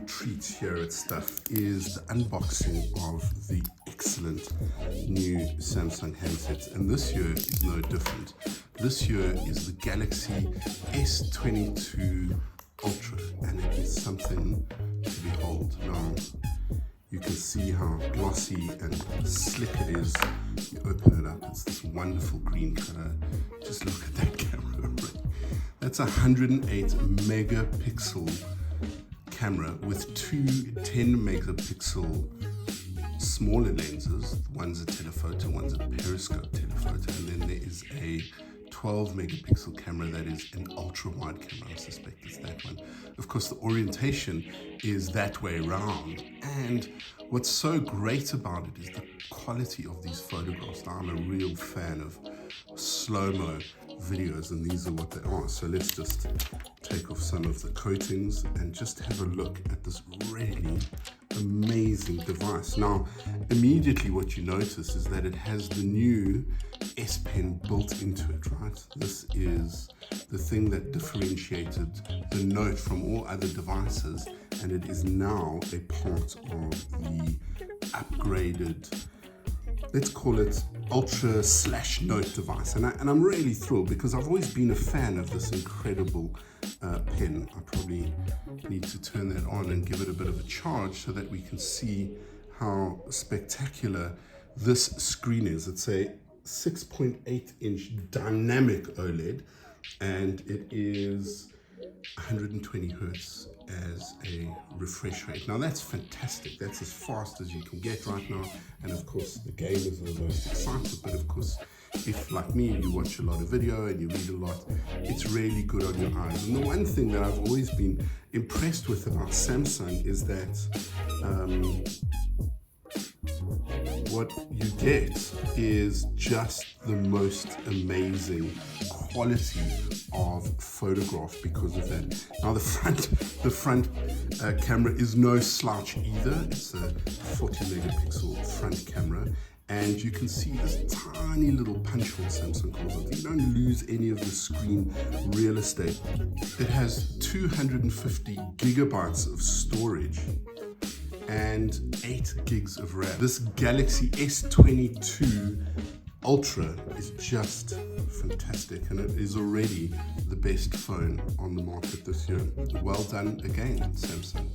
treat here at Stuff is the unboxing of the excellent new Samsung handsets, and this year is no different. This year is the Galaxy S22 Ultra, and it is something to behold. Now, you can see how glossy and slick it is. You open it up, it's this wonderful green color. Just look at that camera. That's a 108 megapixel camera with two 10 megapixel smaller lenses. One's a telephoto, one's a periscope telephoto, and then there is a 12 megapixel camera that is an ultra wide camera. I suspect it's that one. Of course, the orientation is that way around, and what's so great about it is the quality of these photographs. Now, I'm a real fan of slow-mo videos, and these are what they are. So let's just take off some of the coatings and just have a look at this really amazing device. Now, immediately what you notice is that it has the new S Pen built into it, right? This is the thing that differentiated the Note from all other devices, and it is now a part of the upgraded, let's call it Ultra/Note device. And I'm really thrilled because I've always been a fan of this incredible pen. I probably need to turn that on and give it a bit of a charge so that we can see how spectacular this screen is. It's a 6.8-inch dynamic OLED, and it is 120 hertz as a refresh rate. Now that's fantastic. That's as fast as you can get right now, and of course the gamers are the most excited. But of course, if like me you watch a lot of video and you read a lot, it's really good on your eyes. And the one thing that I've always been impressed with about Samsung is that what you get is just the most amazing quality of photograph because of that. Now the front camera is no slouch either. It's a 40 megapixel front camera, and you can see this tiny little punch hole, Samsung calls it. You don't lose any of the screen real estate. It has 250 gigabytes of storage and 8 gigs of RAM. This Galaxy S22 Ultra is just fantastic, and it is already the best phone on the market this year. Well done again, Samsung.